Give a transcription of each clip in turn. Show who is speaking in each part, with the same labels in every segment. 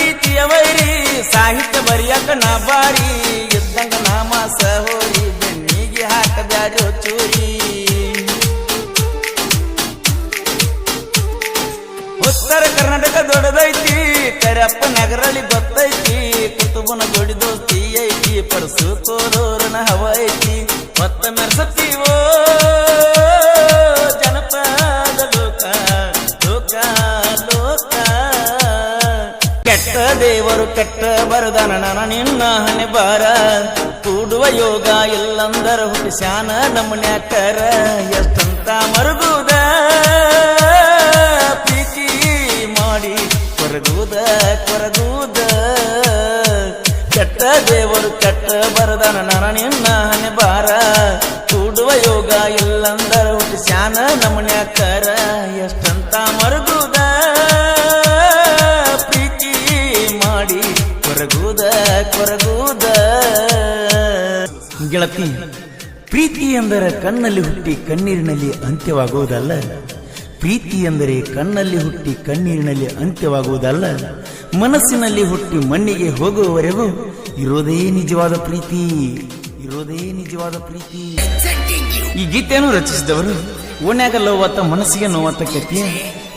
Speaker 1: ಪ್ರೀತಿಯ ವೈರಿ ಸಾಹಿತ್ಯ ಬರಿಯಕ ನಾ ಬಾರಿ ಇದ್ದಂಗ ನಾಮಾಸ ಹೋರಿ ಬೆನ್ನಿಗೆ ಹಾಕಬ್ಯಾಡ್ಯೋ ಚೂರಿ ಉತ್ತರ ಕರ್ನಾಟಕ ದೊಡ್ಡದೈತಿ ಕರಪ್ಪ ನಗರಲ್ಲಿ ಗೊತ್ತೈತಿ ಕುತುಬನ ಜೋಡಿ ದೋಸ್ತಿ ಐತಿ ಪರಸು ತೋರೋರನ ಹವ ಐತಿ ಮತ್ತ ಮೆರ್ಸತ್ತೀವೋ ಜನಪದ ಲೋಕ ಲೋಕ ಲೋಕ ಕೆಟ್ಟ ದೇವರು ಕೆಟ್ಟ ಬರದಾನ ನನ್ನ ನಿನ್ನ ಹಣೆ ಬಾರ ಕೂಡುವ ಯೋಗ ಇಲ್ಲಂದರ ಹುಟ್ಟಿಸ್ಯಾನ ನಮ್ಮನ್ಯಾಕರ ಎಷ್ಟಂತ ಮರುಗುದ ಪ್ರೀತಿ ಮಾಡಿ ಕೊರಗುದ ಕೊರಗುದ ಕೆಟ್ಟ ದೇವರು ಕೆಟ್ಟ ಬರದಾನ ನನ್ನ ನಿನ್ನ ಹಣೆ ಬಾರ ಕೂಡುವ ಯೋಗ ಇಲ್ಲಂದರ ಹುಟ್ಟಿಸ್ಯಾನ ನಮ್ಮನ್ಯಾಕರ ಎಷ್ಟಂತ ಮರುಗುದ ಪ್ರೀತಿ ಮಾಡಿ ಕೊರಗುದ ಕೊರಗುದ ಗೆಳತಿ ಪ್ರೀತಿ ಎಂದರೆ ಕಣ್ಣಲ್ಲಿ ಹುಟ್ಟಿ ಕಣ್ಣೀರಿನಲ್ಲಿ ಅಂತ್ಯವಾಗುವುದಲ್ಲ ಪ್ರೀತಿ ಎಂದರೆ ಕಣ್ಣಲ್ಲಿ ಹುಟ್ಟಿ ಕಣ್ಣೀರಿನಲ್ಲಿ ಅಂತ್ಯವಾಗುವುದಲ್ಲ ಮನಸ್ಸಿನಲ್ಲಿ ಹುಟ್ಟಿ ಮಣ್ಣಿಗೆ ಹೋಗುವವರೆಗೂ ಇರೋದೇ ನಿಜವಾದ ಪ್ರೀತಿ ಇರೋದೇ ನಿಜವಾದ ಪ್ರೀತಿ ಈ ಗೀತೆಯನ್ನು ರಚಿಸಿದವರು ಓಣ್ಯಾಗ ಲೋವತ್ತ ಮನಸ್ಸಿಗೆ ನೋವತ್ತ ಕೆತ್ತಿಯ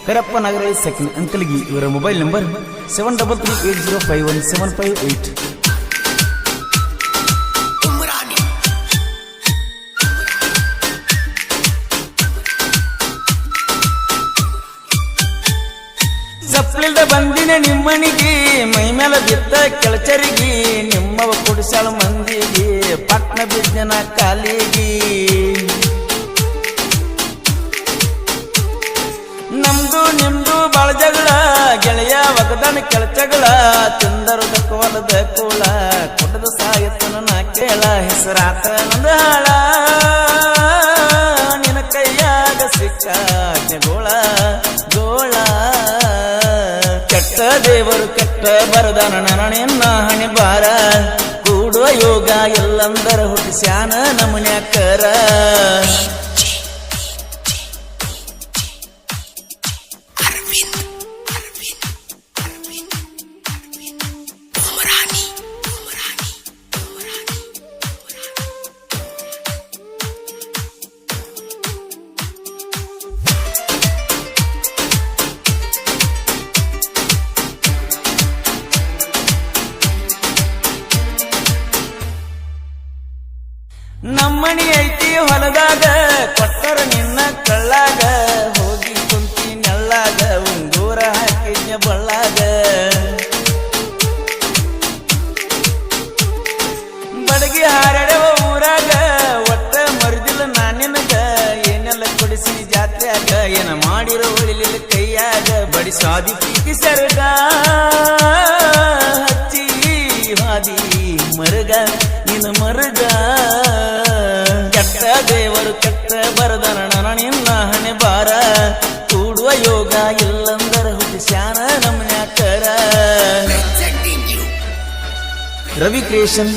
Speaker 1: ಕರಪ್ಪ ನಗರ ಸೆಕೆಂಡ್ ಅಂಕಲ್ಗಿ ಇವರ ಮೊಬೈಲ್ ನಂಬರ್ 7338051758 ಸಪ್ಲಿಲ್ದ ಬಂದಿನ ನಿಮ್ಮನಿಗೆ ಮೈ ಮೇಲೆ ಬಿದ್ದ ಕೆಳಚರಿಗೆ ನಿಮ್ಮವ ಕುಡಿಸಾಳ ಮಂದಿಗೆ ಪಟ್ನ ಬಿದ್ದನ ಕಾಲಿಗೆ ನಮ್ದು ನಿಮ್ದು ಬಾಳ ಜಗಳ ಗೆಳೆಯ ಒಗದನ ಕೆಳಚಗಳ ತಿಂದರು ದಕ್ಕವಲದ ಕೂಳ ಕೊಡದ ಸಾಯತನ ನಾ ಕೇಳ ಹೆಸರಾತ ನಂದ ಹಾಳ ನಿನ ಕೈಯಾಗ ಸಿಕ್ಕ ಗೋಳ ಗೋಳ ಕೆಟ್ಟ ದೇವರು ಕೆಟ್ಟ ಬರದಾನ ನನ್ನ ಹಣೆ ಬಾರ ಕೂಡುವ ಯೋಗ ಎಲ್ಲಂದರ ಹುಟ್ಟಿಸ್ಯಾನ ನಮ್ಮನ್ಯಾಕರ ನಮ್ಮಣಿ ಐತಿ ಹೊಲದಾಗ ಕೊಟ್ಟರ ನಿನ್ನ ಕಳ್ಳಾಗ ಹೋಗಿ ಕುಂತಿ ನೆಳ್ಳಾಗ ಉಂಗೂರ ಹಾಕಿದ್ಯ ಬಳ್ಳಾಗ ಬಡಗಿ ಹಾರಡವ ಊರಾಗ ಒಟ್ಟ ಮರುದಿಲ್ಲ ನಾನಿನಗ ಏನೆಲ್ಲ ಕೊಡಿಸಿ ಜಾತ್ರೆಯಾಗ ಏನ ಮಾಡಿರೋ ಉಳಿಲಿಲ್ಲ ಕೈಯಾಗ ಬಡಿಸಾದಿ ಪ್ರೀತಿ ಸರಗ ಹಚ್ಚಿ ಹಾದಿ ಮರುಗ ನಿನ್ನ ಮರುಗ ಕೆಟ್ಟ ದೇವರು ಕೆಟ್ಟ ಬರದನ ನನ್ನ ನಿನ್ನ ಹಣೆ ಬಾರ ಕೂಡುವ ಯೋಗ ಇಲ್ಲಂದರ ಹುಟ್ಟಿಸ್ಯಾನ ನಮ್ಮನ್ಯಾಕರ ರವಿ ಕ್ರಿಯೇಷನ್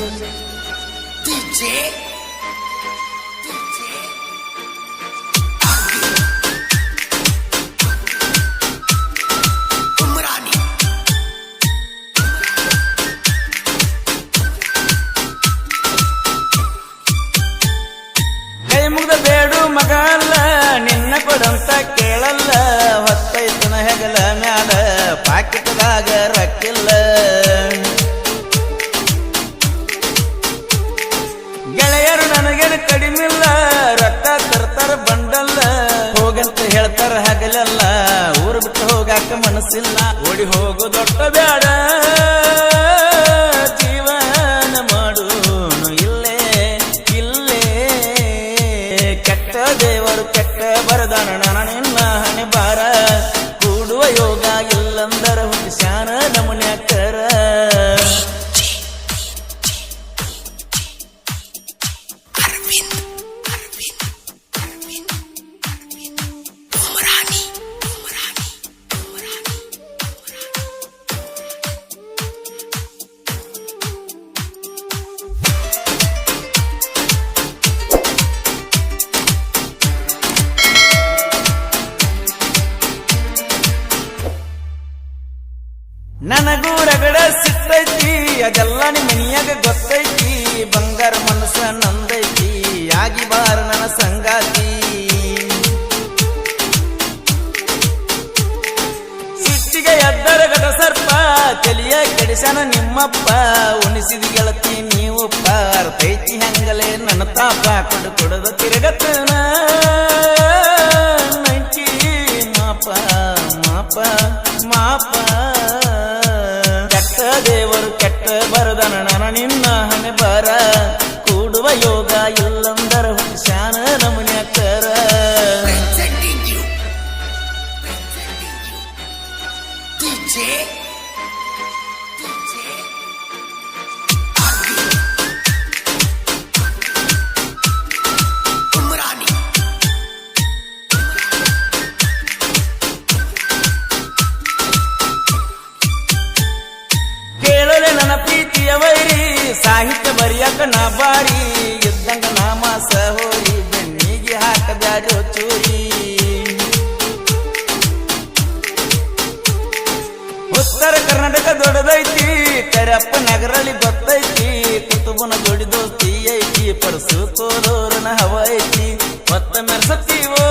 Speaker 1: ಮುಗ್ದ ಬೇಡು ಮಗಲ್ಲ ನಿನ್ನ ಕೊಡಂತ ಕೇಳಲ್ಲ ಹೊತ್ತೈತನ ಹೆಗಲ ಮ್ಯಾಲ ಪಾಕಿಟದಾಗ ರಕ್ಕಿಲ್ಲ ಗೆಳೆಯರು ನನಗೇನು ಕಡಿಮಿಲ್ಲ ರೊಕ್ಕ ತರ್ತಾರ ಬಂಡಲ್ಲ ಹೋಗಂತ ಹೇಳ್ತಾರ ಹಗಲೆಲ್ಲ ಊರು ಬಿಟ್ಟು ಹೋಗಾಕ ಮನಸ್ಸಿಲ್ಲ ಓಡಿ ಹೋಗು ದೊಡ್ಡ ಬ್ಯಾಡ ಜೀವನ ಮಾಡೋನು ಇಲ್ಲೇ ಇಲ್ಲೇ ಕೆಟ್ಟ ದೇವರು ಕೆಟ್ಟ ಬರದಾನ ನನ್ನ ನಿನ್ನ ಹಣೆ ಬಾರ ಕೂಡುವ ಯೋಗ ಇಲ್ಲಂದರ ಹುಟ್ಟಿಸ್ಯಾನ ನಮ್ಮನ್ಯಾಕರ ನನಗೂ ರಗಡ ಸಿಟ್ಟೈತಿ ಅದೆಲ್ಲ ನಿಮ್ಮ ಮನಿಯಾಗ ಗೊತ್ತೈತಿ ಬಂಗಾರ ಮನಸ್ಸ ನಂದೈತಿ ಆಗಿ ಬಾರ ನನ್ನ ಸಂಗಾತಿ ಸಿಟ್ಟಿಗೆ ಎದ್ದರ ಗಡ ಸರ್ಪ ತಲಿಯ ಕೆಡಿಸನ ನಿಮ್ಮಪ್ಪ ಉಣಿಸಿದ ಗೆಳತಿ ನೀವಪ್ಪ ಅರ್ಥೈತಿ ಹಂಗಲೇ ನನ್ನ ತಾಪ ಕೊಡದ ತಿರುಗತನ ನಂಚಿ ಮಾಪ ಮಾಪ ಮಾಪ ಕೆಟ್ಟ ದೇವರು ಕೆಟ್ಟ ಬರದನ ನನ್ನ ನಿನ್ನ ಹಣೆ ಬರ ಕೂಡುವ ಯೋಗ ಇಲ್ಲಂದರ ಹುಷಾನ ನಮನ್ಯಾಕರ ಕೇಳಲೆ ನನ್ನ ಪ್ರೀತಿಯ ವೈರಿ ಸಾಹಿತ್ಯ ಬರಿಯಾಕ ನಾ ಬಾರಿ ಇದ್ದಂಗ ನಾಮ ಸಹೋರಿ ಬೆನ್ನಿಗೆ ಹಾಕಬ್ಯಾಡೋ ಚೂರಿ ಉತ್ತರ ಕರ್ನಾಟಕ ದೊಡ್ಡದೈತಿ ಕರಪ್ಪ ನಗರಲ್ಲಿ ಗೊತ್ತೈತಿ ಕುತುಬನ ಜೋಡಿ ದೋಸ್ತಿ ಐತಿ ಪರ್ಸು ಕೋಲೂರನ ಹವ ಐತಿ ಮತ್ತ ಮೆರ್ಸತ್ತೀವೋ